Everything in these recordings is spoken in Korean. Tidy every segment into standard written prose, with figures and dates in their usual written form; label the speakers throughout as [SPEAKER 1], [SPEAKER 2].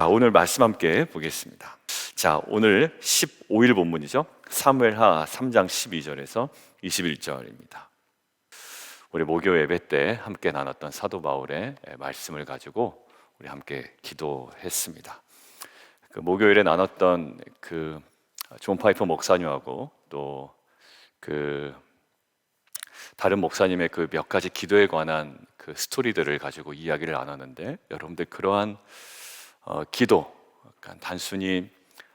[SPEAKER 1] 오늘 말씀 함께 보겠습니다. 자, 오늘 15일 본문이죠. 사무엘하 3장 12절에서 21절입니다. 우리 목요 예배 때 함께 나눴던 사도 바울의 말씀을 가지고 우리 함께 기도했습니다. 그 목요일에 나눴던 그 존 파이퍼 목사님하고 또 그 다른 목사님의 그 몇 가지 기도에 관한 그 스토리들을 가지고 이야기를 나눴는데, 여러분들 그러한 기도, 그러니까 단순히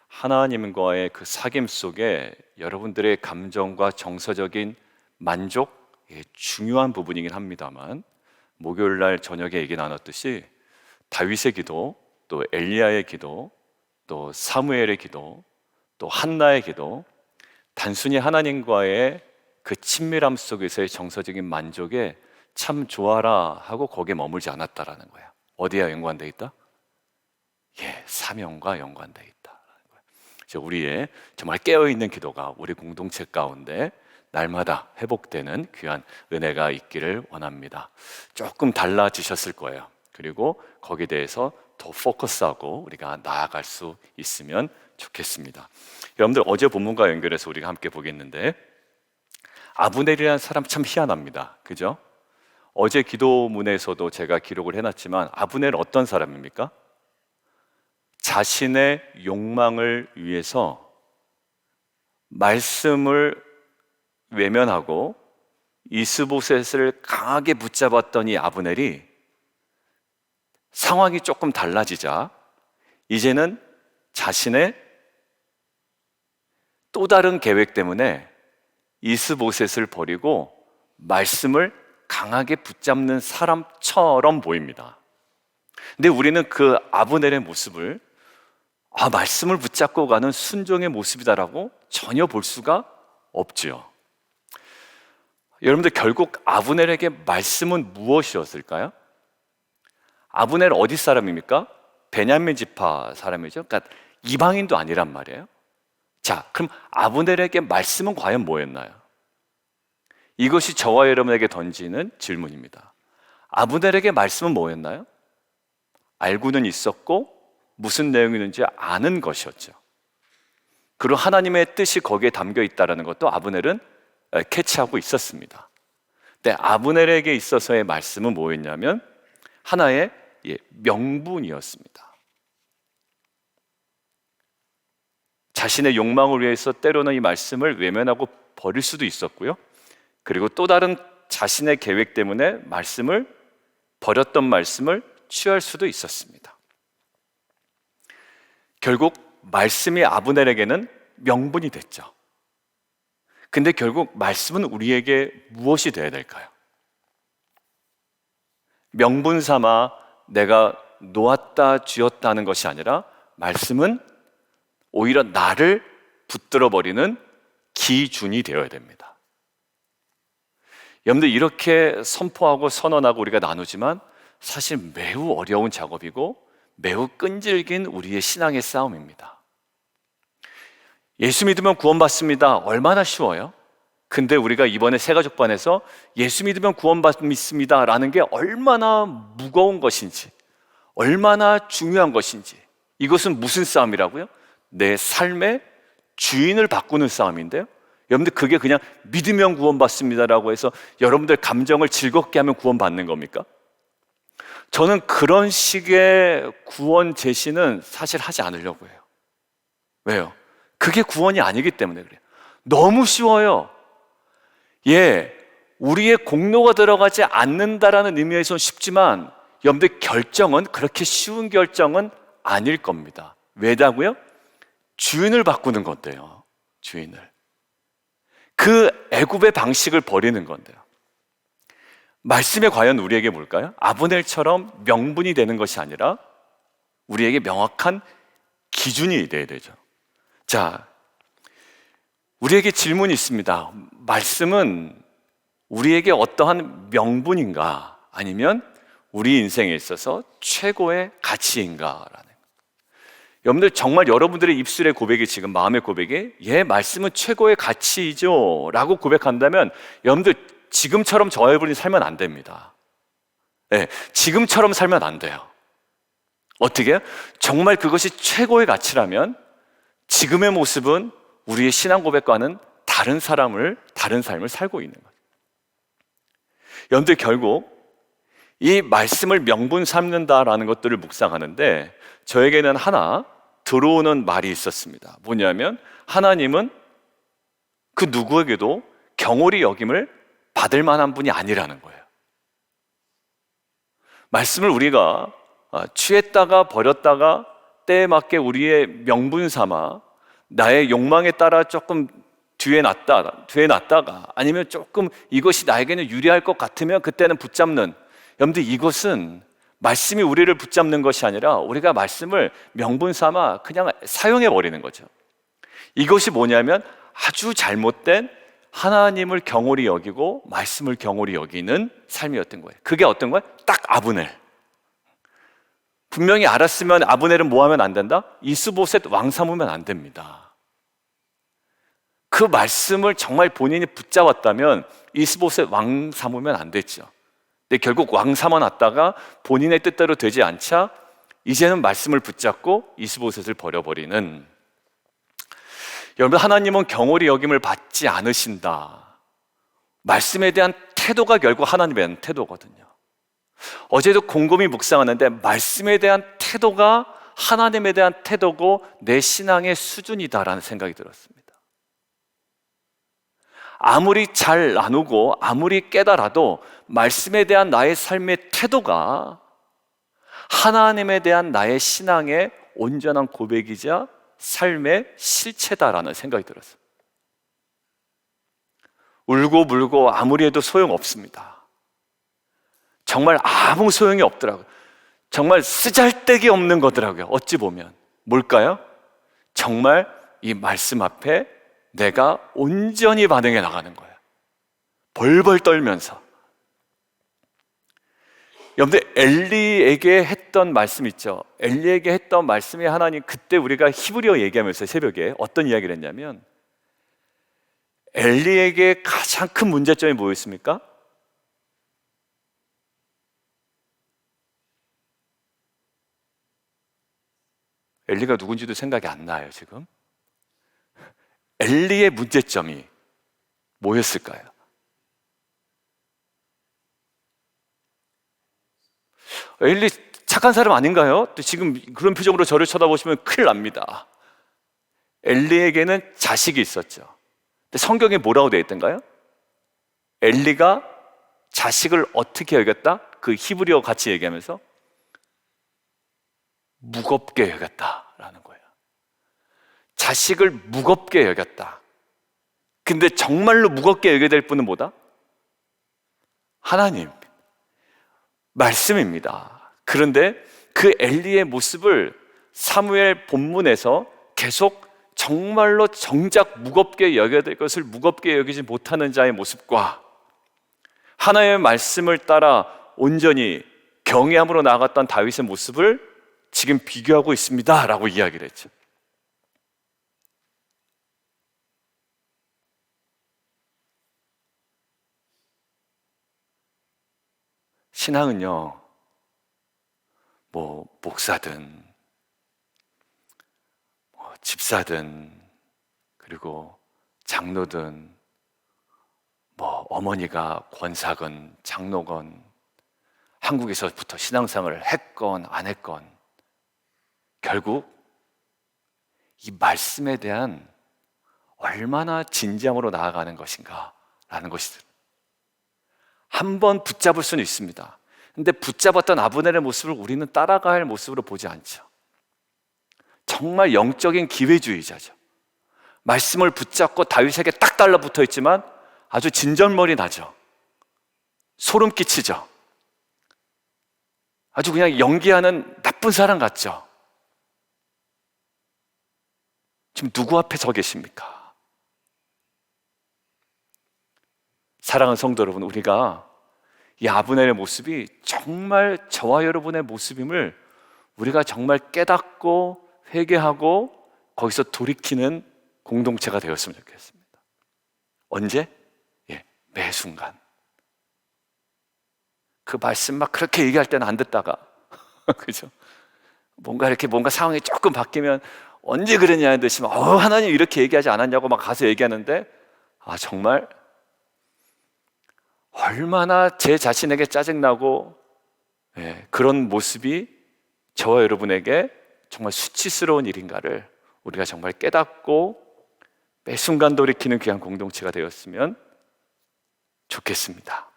[SPEAKER 1] 하나님과의 그 사귐 속에 여러분들의 감정과 정서적인 만족이 중요한 부분이긴 합니다만, 목요일 날 저녁에 얘기 나눴듯이 다윗의 기도, 또 엘리야의 기도, 또 사무엘의 기도, 또 한나의 기도, 단순히 하나님과의 그 친밀함 속에서의 정서적인 만족에 참 좋아라 하고 거기에 머물지 않았다라는 거야. 어디에 연관되어 있다? 사명과 연관되어 있다라는 거야. 이제 우리의 정말 깨어있는 기도가 우리 공동체 가운데 날마다 회복되는 귀한 은혜가 있기를 원합니다. 조금 달라지셨을 거예요. 그리고 거기에 대해서 더 포커스하고 우리가 나아갈 수 있으면 좋겠습니다. 여러분들 어제 본문과 연결해서 우리가 함께 보겠는데, 아브넬이라는 사람 참 희한합니다. 그죠? 어제 기도문에서도 제가 기록을 해놨지만 아브넬은 어떤 사람입니까? 자신의 욕망을 위해서 말씀을 외면하고 이스보셋을 강하게 붙잡았던 이 아브넬이 상황이 조금 달라지자 이제는 자신의 또 다른 계획 때문에 이스보셋을 버리고 말씀을 강하게 붙잡는 사람처럼 보입니다. 근데 우리는 그 아브넬의 모습을 말씀을 붙잡고 가는 순종의 모습이다라고 전혀 볼 수가 없지요. 여러분들 결국 아브넬에게 말씀은 무엇이었을까요? 아브넬 어디 사람입니까? 베냐민 지파 사람이죠. 그러니까 이방인도 아니란 말이에요. 자, 그럼 아브넬에게 말씀은 과연 뭐였나요? 이것이 저와 여러분에게 던지는 질문입니다. 아브넬에게 말씀은 뭐였나요? 알고는 있었고 무슨 내용이었는지 아는 것이었죠. 그리고 하나님의 뜻이 거기에 담겨 있다는 것도 아브넬은 캐치하고 있었습니다. 근데 아브넬에게 있어서의 말씀은 뭐였냐면 하나의 명분이었습니다. 자신의 욕망을 위해서 때로는 이 말씀을 외면하고 버릴 수도 있었고요. 그리고 또 다른 자신의 계획 때문에 버렸던 말씀을 취할 수도 있었습니다. 결국 말씀이 아브넬에게는 명분이 됐죠. 근데 결국 말씀은 우리에게 무엇이 되어야 될까요? 명분 삼아 내가 놓았다 쥐었다 하는 것이 아니라 말씀은 오히려 나를 붙들어 버리는 기준이 되어야 됩니다. 여러분들 이렇게 선포하고 선언하고 우리가 나누지만 사실 매우 어려운 작업이고 매우 끈질긴 우리의 신앙의 싸움입니다. 예수 믿으면 구원받습니다. 얼마나 쉬워요? 근데 우리가 이번에 새가족반에서 예수 믿으면 구원받습니다 라는 게 얼마나 무거운 것인지, 얼마나 중요한 것인지, 이것은 무슨 싸움이라고요? 내 삶의 주인을 바꾸는 싸움인데요. 여러분들 그게 그냥 믿으면 구원받습니다라고 해서 여러분들 감정을 즐겁게 하면 구원받는 겁니까? 저는 그런 식의 구원 제시는 사실 하지 않으려고 해요. 왜요? 그게 구원이 아니기 때문에 그래요. 너무 쉬워요. 우리의 공로가 들어가지 않는다라는 의미에서는 쉽지만 여러분들 결정은 그렇게 쉬운 결정은 아닐 겁니다. 왜냐고요? 주인을 바꾸는 건데요. 주인을. 그 애굽의 방식을 버리는 건데요. 말씀에 과연 우리에게 뭘까요? 아브넬처럼 명분이 되는 것이 아니라 우리에게 명확한 기준이 돼야 되죠. 자, 우리에게 질문이 있습니다. 말씀은 우리에게 어떠한 명분인가? 아니면 우리 인생에 있어서 최고의 가치인가? 여러분들 정말 여러분들의 입술의 고백이 지금 마음의 고백이 말씀은 최고의 가치이죠 라고 고백한다면 여러분들 지금처럼 저와 여러분이 살면 안 됩니다. 지금처럼 살면 안 돼요. 어떻게 해요? 정말 그것이 최고의 가치라면 지금의 모습은 우리의 신앙 고백과는 다른 삶을 살고 있는 거예요. 여러분들 결국 이 말씀을 명분 삼는다라는 것들을 묵상하는데 저에게는 하나 들어오는 말이 있었습니다. 뭐냐면 하나님은 그 누구에게도 경홀히 여김을 받을 만한 분이 아니라는 거예요. 말씀을 우리가 취했다가 버렸다가 때에 맞게 우리의 명분 삼아 나의 욕망에 따라 조금 뒤에 놨다가 아니면 조금 이것이 나에게는 유리할 것 같으면 그때는 붙잡는, 여러분들 이것은 말씀이 우리를 붙잡는 것이 아니라 우리가 말씀을 명분 삼아 그냥 사용해 버리는 거죠. 이것이 뭐냐면 아주 잘못된 하나님을 경홀히 여기고 말씀을 경홀히 여기는 삶이었던 거예요. 그게 어떤 거예요? 딱 아브넬. 분명히 알았으면 아브넬은 뭐 하면 안 된다? 이스보셋 왕 삼으면 안 됩니다. 그 말씀을 정말 본인이 붙잡았다면 이스보셋 왕 삼으면 안 됐죠. 근데 결국 왕 삼아놨다가 본인의 뜻대로 되지 않자 이제는 말씀을 붙잡고 이스보셋을 버려버리는, 여러분 하나님은 경홀히 여김을 받지 않으신다. 말씀에 대한 태도가 결국 하나님에 대한 태도거든요. 어제도 곰곰이 묵상하는데 말씀에 대한 태도가 하나님에 대한 태도고 내 신앙의 수준이다라는 생각이 들었습니다. 아무리 잘 나누고 아무리 깨달아도 말씀에 대한 나의 삶의 태도가 하나님에 대한 나의 신앙의 온전한 고백이자 삶의 실체다라는 생각이 들었어요. 울고 불고 아무리 해도 소용없습니다. 정말 아무 소용이 없더라고요. 정말 쓰잘데기 없는 거더라고요. 어찌 보면 뭘까요? 정말 이 말씀 앞에 내가 온전히 반응해 나가는 거예요. 벌벌 떨면서. 여러분들 엘리에게 했던 말씀 있죠? 엘리에게 했던 말씀이 하나님, 그때 우리가 히브리어 얘기하면서 새벽에 어떤 이야기를 했냐면 엘리에게 가장 큰 문제점이 뭐였습니까? 엘리가 누군지도 생각이 안 나요 지금. 엘리의 문제점이 뭐였을까요? 엘리 착한 사람 아닌가요? 또 지금 그런 표정으로 저를 쳐다보시면 큰일 납니다. 엘리에게는 자식이 있었죠. 근데 성경에 뭐라고 되어 있던가요? 엘리가 자식을 어떻게 여겼다? 그 히브리어 같이 얘기하면서 무겁게 여겼다라는 거예요. 자식을 무겁게 여겼다. 근데 정말로 무겁게 여겨야 될 분은 뭐다? 하나님, 말씀입니다. 그런데 그 엘리의 모습을 사무엘 본문에서 계속 정말로 정작 무겁게 여겨야 될 것을 무겁게 여기지 못하는 자의 모습과 하나님의 말씀을 따라 온전히 경외함으로 나아갔던 다윗의 모습을 지금 비교하고 있습니다 라고 이야기를 했죠. 신앙은요, 뭐 목사든 뭐 집사든 그리고 장로든 뭐 어머니가 권사건 장로건 한국에서부터 신앙생활을 했건 안 했건 결국 이 말씀에 대한 얼마나 진지함으로 나아가는 것인가 라는 것이 한번 붙잡을 수는 있습니다. 근데 붙잡았던 아브넬의 모습을 우리는 따라가야 할 모습으로 보지 않죠. 정말 영적인 기회주의자죠. 말씀을 붙잡고 다윗에게 딱 달라붙어 있지만 아주 진절머리 나죠. 소름 끼치죠. 아주 그냥 연기하는 나쁜 사람 같죠. 지금 누구 앞에 서 계십니까? 사랑하는 성도 여러분, 우리가 이 아브넬의 모습이 정말 저와 여러분의 모습임을 우리가 정말 깨닫고 회개하고 거기서 돌이키는 공동체가 되었으면 좋겠습니다. 언제? 매 순간. 그 말씀 막 그렇게 얘기할 때는 안 듣다가 그죠? 뭔가 상황이 조금 바뀌면 언제 그랬냐는 듯이 하나님 이렇게 얘기하지 않았냐고 막 가서 얘기하는데, 정말 얼마나 제 자신에게 짜증나고, 그런 모습이 저와 여러분에게 정말 수치스러운 일인가를 우리가 정말 깨닫고 매 순간 돌이키는 귀한 공동체가 되었으면 좋겠습니다.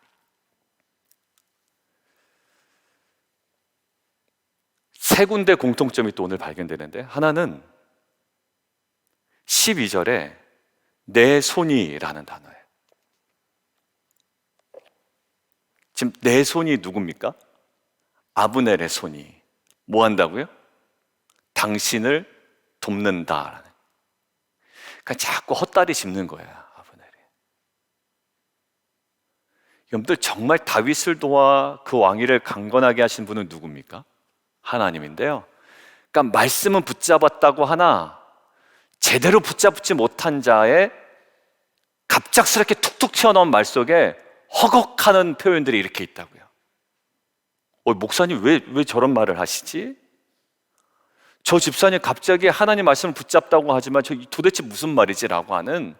[SPEAKER 1] 세 군데 공통점이 또 오늘 발견되는데, 하나는 12절에 내 손이라는 단어예요. 지금 내 손이 누굽니까? 아브넬의 손이 뭐 한다고요? 당신을 돕는다. 그러니까 자꾸 헛다리 짚는 거예요, 아브넬이. 여러분들, 정말 다윗을 도와 그 왕위를 강건하게 하신 분은 누굽니까? 하나님인데요. 그러니까 말씀은 붙잡았다고 하나 제대로 붙잡지 못한 자의 갑작스럽게 툭툭 튀어나온 말 속에 허걱하는 표현들이 이렇게 있다고요. 목사님 왜 저런 말을 하시지? 저 집사님 갑자기 하나님 말씀을 붙잡다고 하지만 저 도대체 무슨 말이지? 라고 하는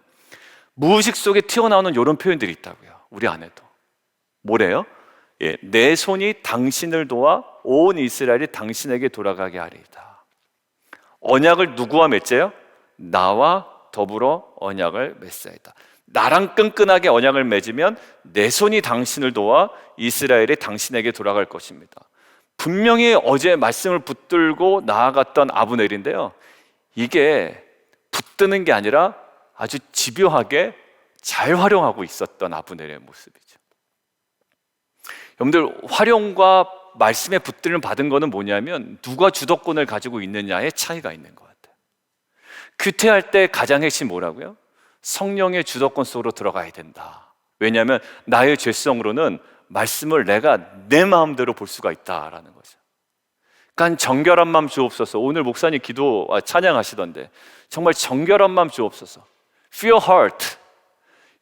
[SPEAKER 1] 무의식 속에 튀어나오는 이런 표현들이 있다고요. 우리 안에도. 뭐래요? 내 손이 당신을 도와 온 이스라엘이 당신에게 돌아가게 하리이다. 언약을 누구와 맺재요? 나와 더불어 언약을 맺사이다. 나랑 끈끈하게 언약을 맺으면 내 손이 당신을 도와 이스라엘이 당신에게 돌아갈 것입니다. 분명히 어제 말씀을 붙들고 나아갔던 아브넬인데요, 이게 붙드는 게 아니라 아주 집요하게 잘 활용하고 있었던 아브넬의 모습이죠. 여러분들, 활용과 말씀에 붙들림 받은 거는 뭐냐면 누가 주도권을 가지고 있느냐의 차이가 있는 것 같아요. 규태할 때 가장 핵심 뭐라고요? 성령의 주도권 속으로 들어가야 된다. 왜냐하면 나의 죄성으로는 말씀을 내가 내 마음대로 볼 수가 있다라는 거죠. 그러니까 정결한 마음 주옵소서. 오늘 목사님 찬양하시던데 정말 정결한 마음 주옵소서. Pure heart.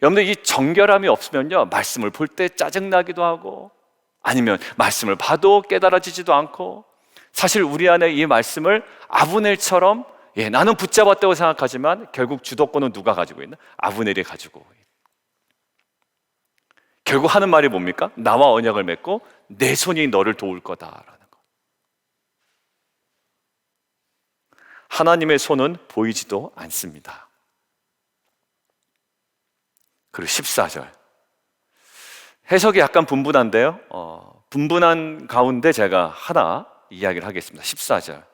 [SPEAKER 1] 여러분들, 이 정결함이 없으면요, 말씀을 볼 때 짜증나기도 하고, 아니면 말씀을 봐도 깨달아지지도 않고, 사실 우리 안에 이 말씀을 아브넬처럼 나는 붙잡았다고 생각하지만 결국 주도권은 누가 가지고 있나? 아브넬이 가지고. 결국 하는 말이 뭡니까? 나와 언약을 맺고 내 손이 너를 도울 거다라는 거. 하나님의 손은 보이지도 않습니다. 그리고 14절 해석이 약간 분분한데요, 분분한 가운데 제가 하나 이야기를 하겠습니다. 14절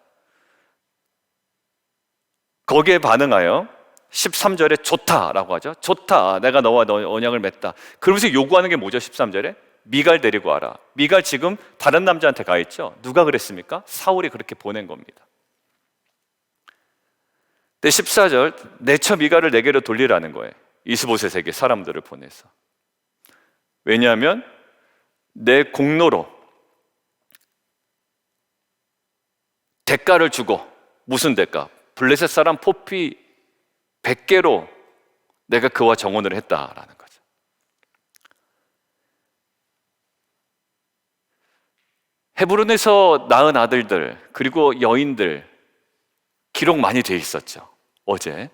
[SPEAKER 1] 거기에 반응하여 13절에 좋다라고 하죠. 좋다, 내가 너와 너 언약을 맺다. 그러면서 요구하는 게 뭐죠? 13절에 미갈 데리고 와라. 미갈 지금 다른 남자한테 가 있죠. 누가 그랬습니까? 사울이 그렇게 보낸 겁니다. 근데 14절 내처 미갈을 내게로 돌리라는 거예요. 이스보셋에게 사람들을 보내서. 왜냐하면 내 공로로 대가를 주고, 무슨 대가? 블레셋 사람 포피 100개로 내가 그와 정혼을 했다라는 거죠. 헤브론에서 낳은 아들들, 그리고 여인들 기록 많이 돼 있었죠, 어제.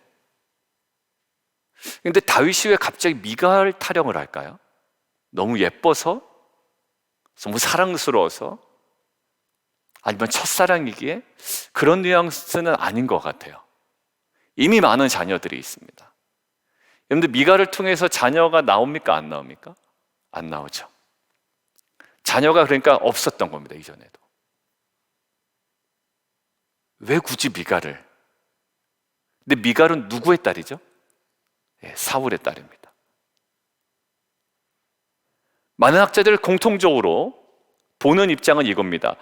[SPEAKER 1] 근데 다윗이 왜 갑자기 미갈 타령을 할까요? 너무 예뻐서? 너무 사랑스러워서? 아니면 첫사랑이기에? 그런 뉘앙스는 아닌 것 같아요. 이미 많은 자녀들이 있습니다. 여러분들, 미갈을 통해서 자녀가 나옵니까? 안 나옵니까? 안 나오죠. 자녀가 그러니까 없었던 겁니다, 이전에도. 왜 굳이 미갈을? 근데 미갈은 누구의 딸이죠? 사울의 딸입니다. 많은 학자들 공통적으로 보는 입장은 이겁니다.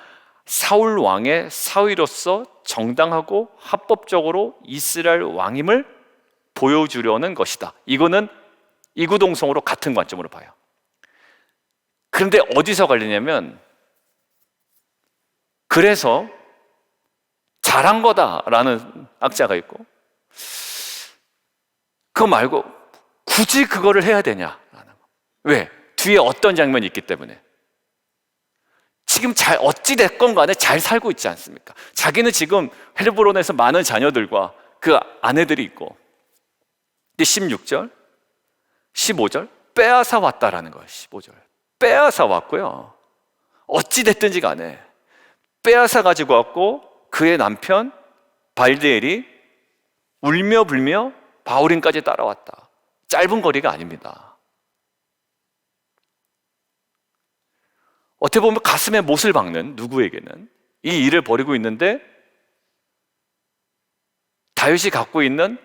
[SPEAKER 1] 사울 왕의 사위로서 정당하고 합법적으로 이스라엘 왕임을 보여주려는 것이다. 이거는 이구동성으로 같은 관점으로 봐요. 그런데 어디서 갈리냐면, 그래서 잘한 거다라는 학자가 있고, 그거 말고 굳이 그거를 해야 되냐라는 거. 왜? 뒤에 어떤 장면이 있기 때문에. 지금 잘 어찌 됐건 간에 잘 살고 있지 않습니까? 자기는 지금 헤르브론에서 많은 자녀들과 그 아내들이 있고, 근데 16절, 15절 빼앗아 왔다라는 거예요. 15절 빼앗아 왔고요. 어찌 됐든지 간에 빼앗아 가지고 왔고, 그의 남편 발디엘이 울며 불며 바후림까지 따라왔다. 짧은 거리가 아닙니다. 어떻게 보면 가슴에 못을 박는, 누구에게는 이 일을 벌이고 있는데, 다윗이 갖고 있는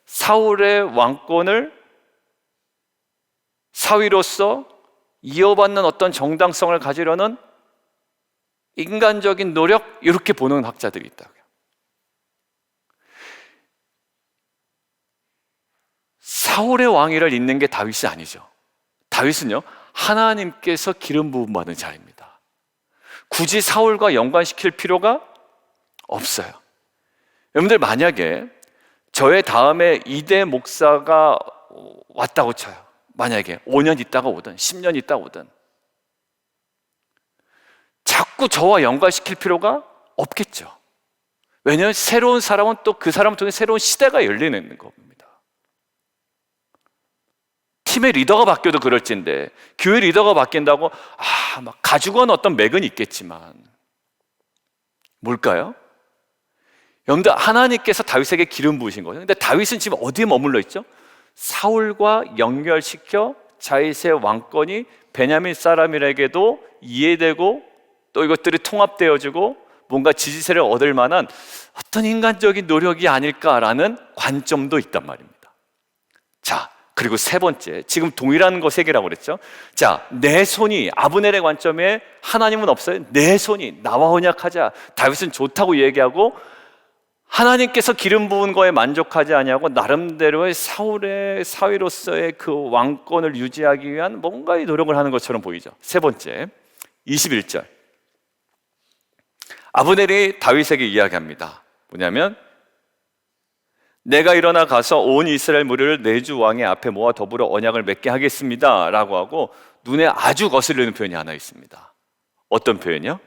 [SPEAKER 1] 사울의 왕권을 사위로서 이어받는 어떤 정당성을 가지려는 인간적인 노력, 이렇게 보는 학자들이 있다고요. 사울의 왕위를 잇는 게 다윗이 아니죠. 다윗은요, 하나님께서 기름 부음 받은 자입니다. 굳이 사울과 연관시킬 필요가 없어요. 여러분들, 만약에 저의 다음에 이대 목사가 왔다고 쳐요. 만약에 5년 있다가 오든 10년 있다가 오든 자꾸 저와 연관시킬 필요가 없겠죠. 왜냐하면 새로운 사람은 또 그 사람을 통해 새로운 시대가 열리는 겁니다. 팀의 리더가 바뀌어도 그럴진데, 교회 리더가 바뀐다고 막 가지고 온 어떤 맥은 있겠지만, 뭘까요? 여러분들, 하나님께서 다윗에게 기름 부으신 거예요. 근데 다윗은 지금 어디에 머물러 있죠? 사울과 연결시켜 다윗의 왕권이 베냐민 사람들에게도 이해되고, 또 이것들이 통합되어지고 뭔가 지지세를 얻을 만한 어떤 인간적인 노력이 아닐까라는 관점도 있단 말입니다. 자, 그리고 세 번째, 지금 동일한 거 세 개라고 그랬죠. 자, 내 손이, 아브넬의 관점에 하나님은 없어요. 내 손이 나와 언약하자. 다윗은 좋다고 얘기하고, 하나님께서 기름 부은 거에 만족하지 아니하고 나름대로의 사울의 사위로서의 그 왕권을 유지하기 위한 뭔가의 노력을 하는 것처럼 보이죠. 세 번째, 21절, 아브넬이 다윗에게 이야기합니다. 뭐냐면, 내가 일어나 가서 온 이스라엘 무리를 내 주 왕의 앞에 모아 더불어 언약을 맺게 하겠습니다 라고 하고, 눈에 아주 거슬리는 표현이 하나 있습니다. 어떤 표현이요?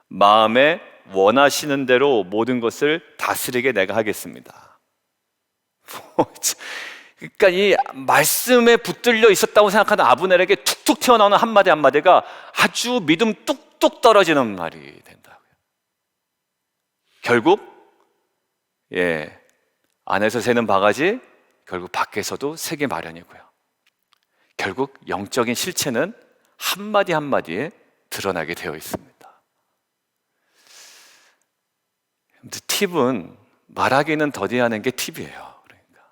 [SPEAKER 1] 마음에 원하시는 대로 모든 것을 다스리게 내가 하겠습니다. 그러니까 이 말씀에 붙들려 있었다고 생각하는 아브넬에게 툭툭 튀어나오는 한마디 한마디가 아주 믿음 뚝뚝 떨어지는 말이 된다고요. 결국 안에서 새는 바가지, 결국 밖에서도 새기 마련이고요. 결국 영적인 실체는 한마디 한마디에 드러나게 되어 있습니다. 팁은 말하기는 더디하는 게 팁이에요. 그러니까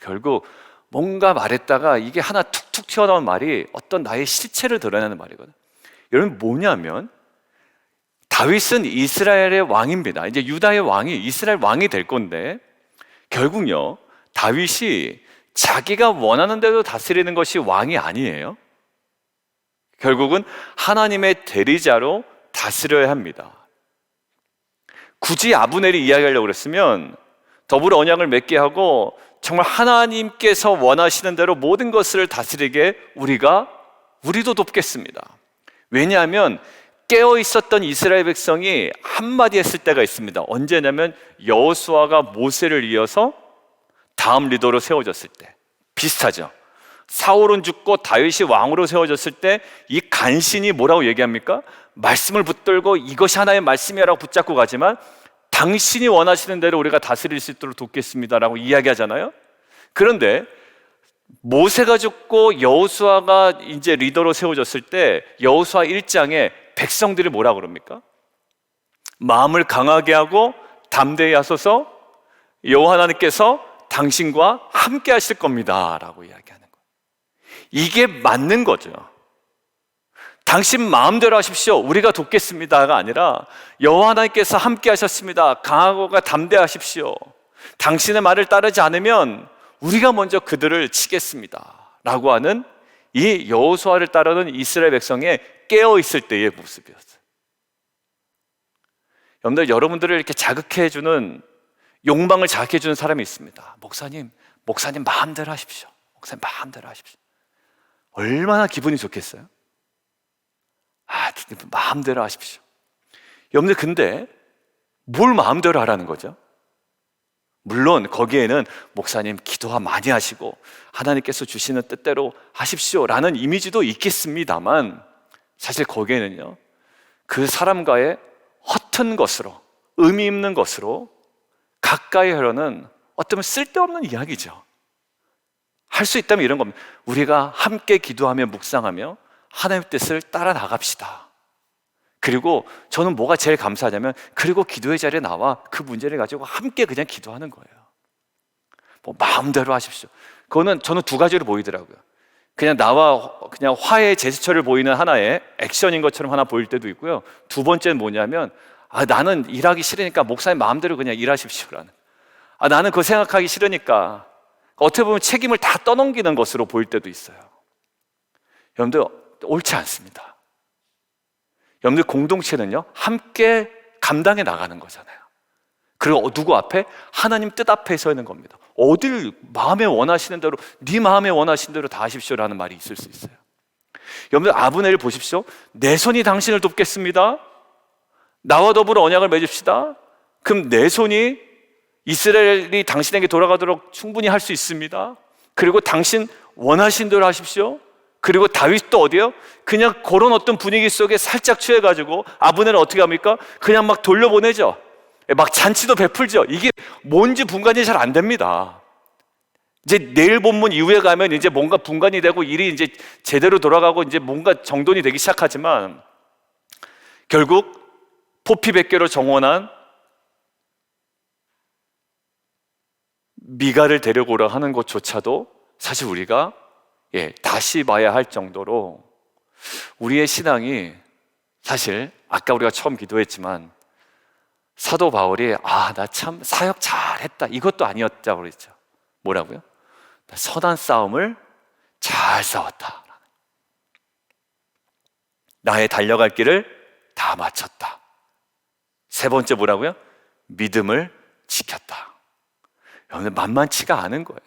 [SPEAKER 1] 결국 뭔가 말했다가 이게 하나 툭툭 튀어나온 말이 어떤 나의 실체를 드러내는 말이거든요. 여러분, 뭐냐면 다윗은 이스라엘의 왕입니다. 이제 유다의 왕이 이스라엘 왕이 될 건데, 결국요, 다윗이 자기가 원하는 대로 다스리는 것이 왕이 아니에요. 결국은 하나님의 대리자로 다스려야 합니다. 굳이 아브넬이 이야기하려고 그랬으면 더불어 언약을 맺게 하고 정말 하나님께서 원하시는 대로 모든 것을 다스리게 우리도 돕겠습니다. 왜냐하면 깨어 있었던 이스라엘 백성이 한마디 했을 때가 있습니다. 언제냐면 여호수아가 모세를 이어서 다음 리더로 세워졌을 때. 비슷하죠. 사울은 죽고 다윗이 왕으로 세워졌을 때 이 간신히 뭐라고 얘기합니까? 말씀을 붙들고 이것이 하나의 말씀이라고 붙잡고 가지만, 당신이 원하시는 대로 우리가 다스릴 수 있도록 돕겠습니다라고 이야기하잖아요. 그런데 모세가 죽고 여호수아가 이제 리더로 세워졌을 때 여호수아 1장에 백성들이 뭐라 그럽니까? 마음을 강하게 하고 담대히 하소서, 여호와 하나님께서 당신과 함께 하실 겁니다 라고 이야기하는 거예요. 이게 맞는 거죠. 당신 마음대로 하십시오, 우리가 돕겠습니다가 아니라 여호와 하나님께서 함께 하셨습니다, 강하고가 담대하십시오, 당신의 말을 따르지 않으면 우리가 먼저 그들을 치겠습니다 라고 하는 이 여호수아를 따르는 이스라엘 백성의 깨어있을 때의 모습이었어요. 여러분들을 이렇게 자극해주는, 욕망을 자극해주는 사람이 있습니다. 목사님 마음대로 하십시오. 목사님 마음대로 하십시오. 얼마나 기분이 좋겠어요? 마음대로 하십시오. 여러분들, 근데 뭘 마음대로 하라는 거죠? 물론 거기에는 목사님 기도와 많이 하시고 하나님께서 주시는 뜻대로 하십시오라는 이미지도 있겠습니다만, 사실 거기에는요, 그 사람과의 허튼 것으로, 의미 있는 것으로 가까이 하려는 어쩌면 쓸데없는 이야기죠. 할 수 있다면 이런 겁니다. 우리가 함께 기도하며 묵상하며 하나님의 뜻을 따라 나갑시다. 그리고 저는 뭐가 제일 감사하냐면, 그리고 기도의 자리에 나와 그 문제를 가지고 함께 그냥 기도하는 거예요. 뭐 마음대로 하십시오. 그거는 저는 두 가지로 보이더라고요. 그냥 나와 그냥 화해 제스처를 보이는 하나의 액션인 것처럼 하나 보일 때도 있고요. 두 번째는 뭐냐면, 나는 일하기 싫으니까 목사님 마음대로 그냥 일하십시오라는, 나는 그거 생각하기 싫으니까, 어떻게 보면 책임을 다 떠넘기는 것으로 보일 때도 있어요. 여러분들, 옳지 않습니다. 여러분들, 공동체는요, 함께 감당해 나가는 거잖아요. 그리고 누구 앞에? 하나님 뜻 앞에 서 있는 겁니다. 어딜 마음에 원하시는 대로, 네 마음에 원하시는 대로 다 하십시오라는 말이 있을 수 있어요. 여러분들, 아브넬을 보십시오. 내 손이 당신을 돕겠습니다. 나와 더불어 언약을 맺읍시다. 그럼 내 손이 이스라엘이 당신에게 돌아가도록 충분히 할 수 있습니다. 그리고 당신 원하신 대로 하십시오. 그리고 다윗도 어디요? 그냥 그런 어떤 분위기 속에 살짝 취해가지고 아브넬을 어떻게 합니까? 그냥 막 돌려보내죠. 막 잔치도 베풀죠. 이게 뭔지 분간이 잘 안 됩니다. 이제 내일 본문 이후에 가면 이제 뭔가 분간이 되고 일이 이제 제대로 돌아가고 이제 뭔가 정돈이 되기 시작하지만, 결국 포피백계로 정원한 미가를 데려오라 하는 것조차도 사실 우리가 다시 봐야 할 정도로 우리의 신앙이, 사실 아까 우리가 처음 기도했지만 사도 바울이 나 참 사역 잘했다 이것도 아니었다고 그랬죠. 뭐라고요? 나 선한 싸움을 잘 싸웠다. 나의 달려갈 길을 다 마쳤다. 세 번째 뭐라고요? 믿음을 지켰다. 여러분, 만만치가 않은 거예요.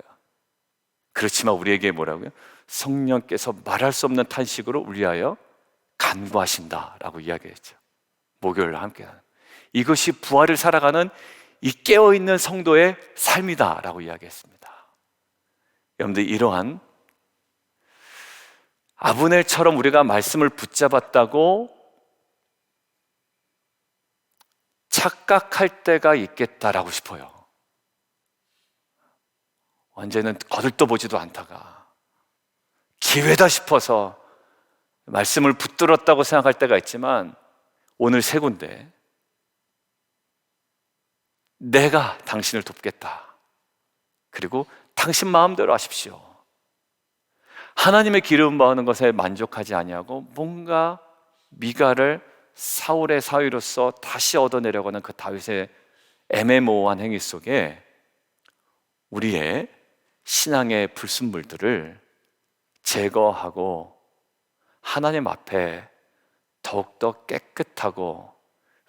[SPEAKER 1] 그렇지만 우리에게 뭐라고요? 성령께서 말할 수 없는 탄식으로 우리 위하여 간구하신다라고 이야기했죠. 목요일 함께 하는, 이것이 부활을 살아가는 이 깨어있는 성도의 삶이다라고 이야기했습니다. 여러분들, 이러한 아브넬처럼 우리가 말씀을 붙잡았다고 착각할 때가 있겠다라고 싶어요. 언제는 거들떠보지도 않다가 기회다 싶어서 말씀을 붙들었다고 생각할 때가 있지만, 오늘 세 군데, 내가 당신을 돕겠다. 그리고 당신 마음대로 하십시오. 하나님의 기름 부으는 것에 만족하지 아니하고 뭔가 미가를 사울의 사위로서 다시 얻어내려고 하는 그 다윗의 애매모호한 행위 속에 우리의 신앙의 불순물들을 제거하고 하나님 앞에 더욱더 깨끗하고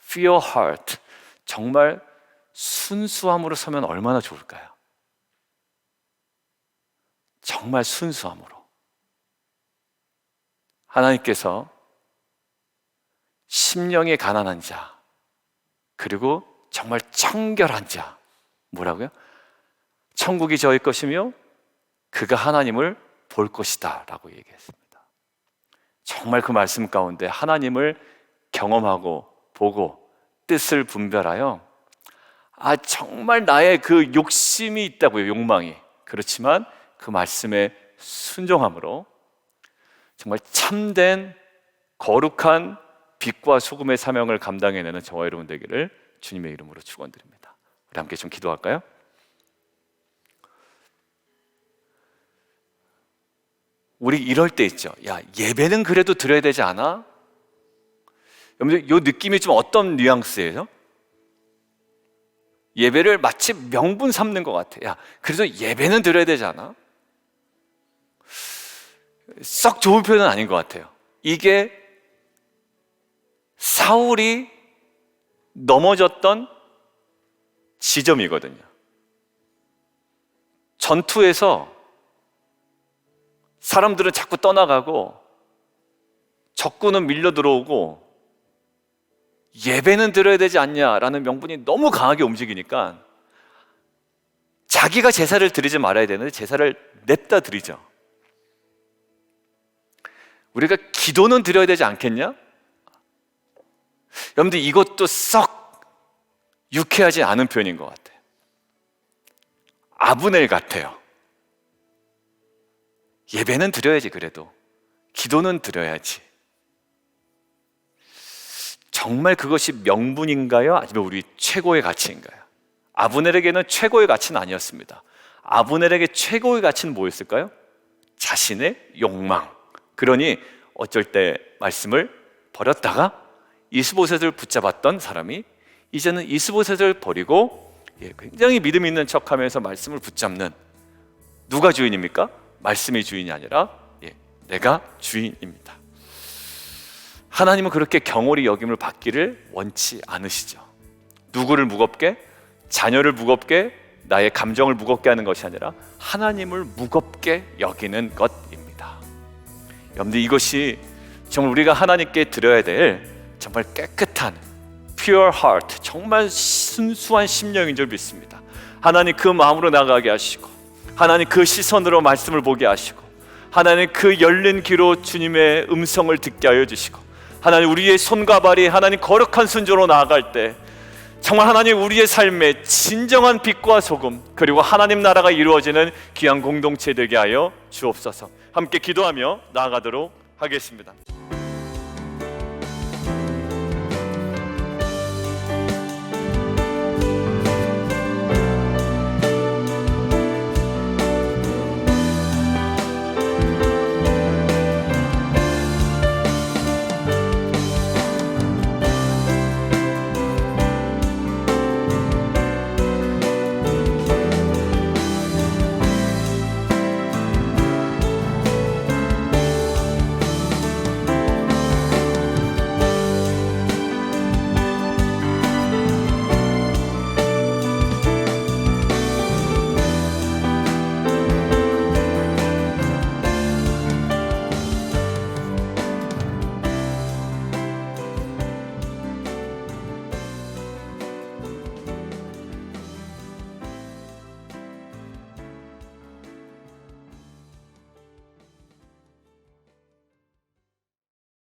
[SPEAKER 1] pure heart, 정말 순수함으로 서면 얼마나 좋을까요? 정말 순수함으로. 하나님께서 심령이 가난한 자, 그리고 정말 청결한 자, 뭐라고요? 천국이 저의 것이며 그가 하나님을 볼 것이다 라고 얘기했습니다. 정말 그 말씀 가운데 하나님을 경험하고 보고 뜻을 분별하여 정말 나의 그 욕심이 있다고요, 욕망이. 그렇지만 그 말씀에 순종함으로 정말 참된 거룩한 빛과 소금의 사명을 감당해내는 저와 여러분 되기를 주님의 이름으로 축원드립니다. 우리 함께 좀 기도할까요? 우리 이럴 때 있죠. 예배는 그래도 드려야 되지 않아? 여러분들, 이 느낌이 좀 어떤 뉘앙스예요? 예배를 마치 명분 삼는 것 같아. 그래도 예배는 드려야 되지 않아? 썩 좋은 표현은 아닌 것 같아요. 이게 사울이 넘어졌던 지점이거든요. 전투에서 사람들은 자꾸 떠나가고 적군은 밀려 들어오고 예배는 드려야 되지 않냐라는 명분이 너무 강하게 움직이니까 자기가 제사를 드리지 말아야 되는데 제사를 냅다 드리죠. 우리가 기도는 드려야 되지 않겠냐? 여러분들 이것도 썩 유쾌하지 않은 표현인 것 같아요. 아브넬 같아요. 예배는 드려야지. 그래도 기도는 드려야지. 정말 그것이 명분인가요? 아니면 우리 최고의 가치인가요? 아브넬에게는 최고의 가치는 아니었습니다. 아브넬에게 최고의 가치는 뭐였을까요? 자신의 욕망. 그러니 어쩔 때 말씀을 버렸다가 이스보셋을 붙잡았던 사람이 이제는 이스보셋을 버리고 굉장히 믿음 있는 척하면서 말씀을 붙잡는, 누가 주인입니까? 말씀이 주인이 아니라 내가 주인입니다. 하나님은 그렇게 경홀히 여김을 받기를 원치 않으시죠. 누구를 무겁게? 자녀를 무겁게, 나의 감정을 무겁게 하는 것이 아니라 하나님을 무겁게 여기는 것입니다. 여러분들 이것이 정말 우리가 하나님께 드려야 될 정말 깨끗한 pure heart, 정말 순수한 심령인 줄 믿습니다. 하나님 그 마음으로 나가게 하시고, 하나님 그 시선으로 말씀을 보게 하시고, 하나님 그 열린 귀로 주님의 음성을 듣게 하여 주시고, 하나님 우리의 손과 발이 하나님 거룩한 순조로 나아갈 때 정말 하나님 우리의 삶에 진정한 빛과 소금, 그리고 하나님 나라가 이루어지는 귀한 공동체 되게 하여 주옵소서. 함께 기도하며 나아가도록 하겠습니다.